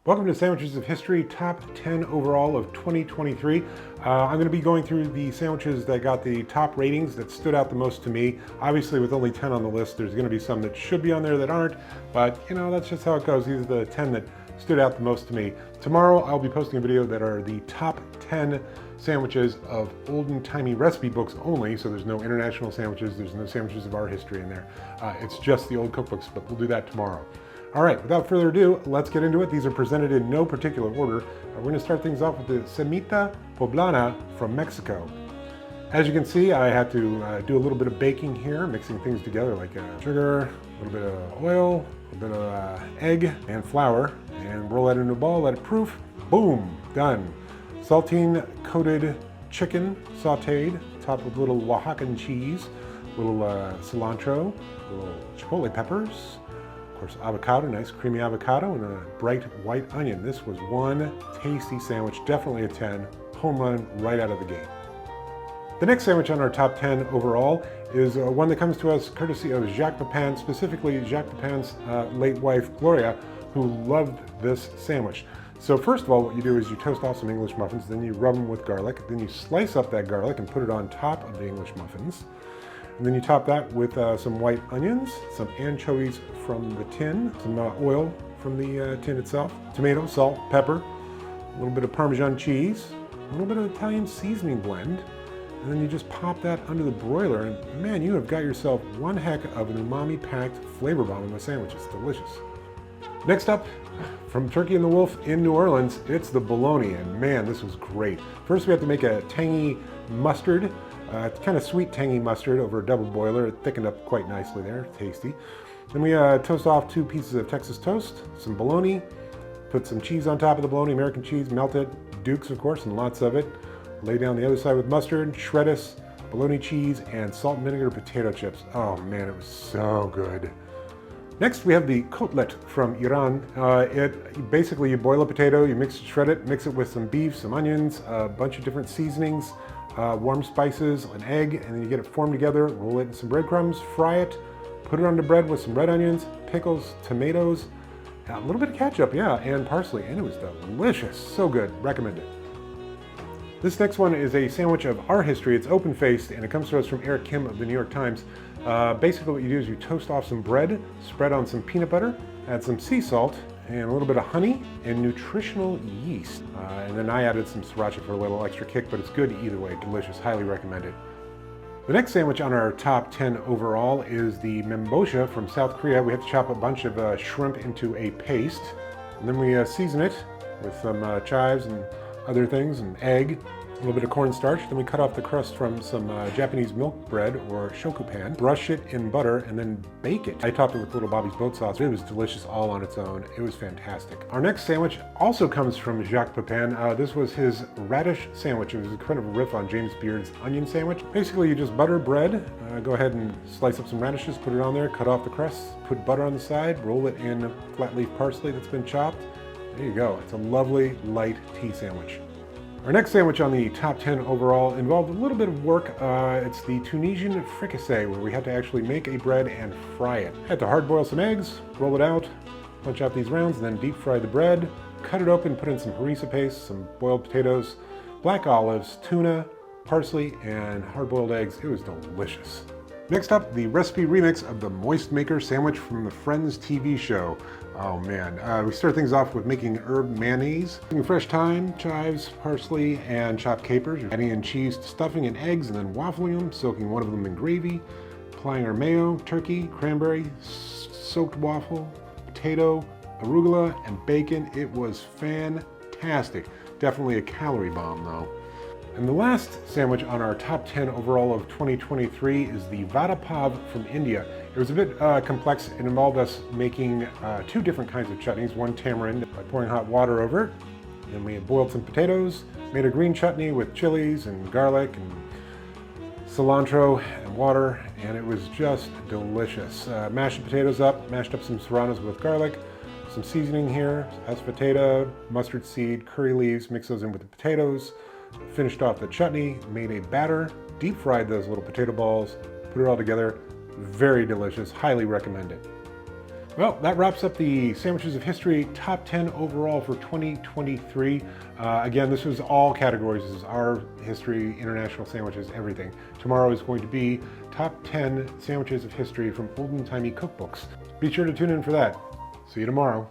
Welcome to Sandwiches of History, top 10 overall of 2023. I'm going to be going through the sandwiches that got the top ratings that stood out the most to me. Obviously, with only 10 on the list, there's going to be some that should be on there that aren't, but you know, that's just how it goes. These are the 10 that stood out the most to me. Tomorrow, I'll be posting a video that are the top 10 sandwiches of Olden Tymee recipe books only, so there's no international sandwiches, there's no sandwiches of our history in there. It's just the old cookbooks, but we'll do that tomorrow. All right, without further ado, let's get into it. These are presented in no particular order. We're going to start things off with the Seita Poblana from Mexico. As you can see, I had to do a little bit of baking here, mixing things together like sugar, a little bit of oil, a little bit of egg and flour, and roll that into a ball, let it proof. Boom, done. Saltine coated chicken, sauteed, topped with little Oaxacan cheese, little cilantro, little chipotle peppers, of course, avocado, nice creamy avocado, and a bright white onion. This was one tasty sandwich, definitely a 10, home run right out of the gate. The next sandwich on our top 10 overall is one that comes to us courtesy of Jac Pan, specifically Jac Pan's late wife, Gloria, who loved this sandwich. So first of all, what you do is you toast off some English muffins, then you rub them with garlic, then you slice up that garlic and put it on top of the English muffins. And then you top that with some white onions, some anchovies from the tin, some oil from the tin itself, tomato, salt, pepper, a little bit of Parmesan cheese, a little bit of Italian seasoning blend, and then you just pop that under the broiler, and man, you have got yourself one heck of an umami-packed flavor bomb in a sandwich. It's delicious. Next up, from Turkey and the Wolf in New Orleans, it's the bologna, and man, this was great. First, we have to make a tangy mustard, kind of sweet tangy mustard over a double boiler. It thickened up quite nicely there, tasty. Then we toast off 2 pieces of Texas toast, some bologna, put some cheese on top of the bologna, American cheese, melt it, Dukes of course, and lots of it. Lay down the other side with mustard, shreddis, bologna cheese, and salt and vinegar potato chips. Oh man, it was so good. Next, we have the Klet from Iran. Basically, you boil a potato, you shred it, mix it with some beef, some onions, a bunch of different seasonings, warm spices, an egg, and then you get it formed together, roll it in some breadcrumbs, fry it, put it on the bread with some red onions, pickles, tomatoes, a little bit of ketchup, yeah, and parsley, and it was delicious. So good, recommend it. This next one is a sandwich of our history. It's Openfaced, and it comes to us from Eric Kim of the New York Times. Basically what you do is you toast off some bread, spread on some peanut butter, add some sea salt, and a little bit of honey and nutritional yeast. And then I added some sriracha for a little extra kick, but it's good either way, delicious, highly recommend it. The next sandwich on our top 10 overall is the Mimosa from South Korea. We have to chop a bunch of shrimp into a paste, and then we season it with some chives and other things, and egg, a little bit of cornstarch. Then we cut off the crust from some Japanese milk bread or shoku pan, brush it in butter, and then bake it. I topped it with little Bobby's boat sauce. It was delicious all on its own. It was fantastic. Our next sandwich also comes from Jac Pan. This was his radish sandwich. It was kind of a riff on James Beard's onion sandwich. Basically, you just butter bread, go ahead and slice up some radishes, put it on there, cut off the crust, put butter on the side, roll it in flat leaf parsley that's been chopped. There you go. It's a lovely light tea sandwich. Our next sandwich on the top 10 overall involved a little bit of work. It's the Tunisian Fray, where we had to actually make a bread and fry it. Had to hard boil some eggs, roll it out, punch out these rounds, and then deep fry the bread. Cut it open, put in some harissa paste, some boiled potatoes, black olives, tuna, parsley, and hard-boiled eggs. It was delicious. Next up, the recipe remix of the Moist Maker sandwich from the Friends TV show. Oh man, we start things off with making herb mayonnaise. Fresh thyme, chives, parsley, and chopped capers. Adding in cheese, stuffing, and eggs, and then waffling them, soaking one of them in gravy. Applying our mayo, turkey, cranberry, soaked waffle, potato, arugula, and bacon. It was fantastic. Definitely a calorie bomb though. And the last sandwich on our top 10 overall of 2023 is the Vada Pav from India. It was a bit complex. It involved us making 2 different kinds of chutneys, one tamarind by pouring hot water over it. Then we had boiled some potatoes, made a green chutney with chilies and garlic and cilantro and water, and it was just delicious. Mashed the potatoes up, mashed up some serranos with garlic, some seasoning here, asafetida, mustard seed, curry leaves, mix those in with the potatoes. Finished off the chutney, made a batter, deep fried those little potato balls, put it all together. Very delicious, highly recommend it. Well, that wraps up the Sandwiches of History Top 10 overall for 2023. Again, this was all categories. This is our history, international sandwiches, everything. Tomorrow is going to be Top 10 Sandwiches of History from Olden Tymee Cookbooks. Be sure to tune in for that. See you tomorrow.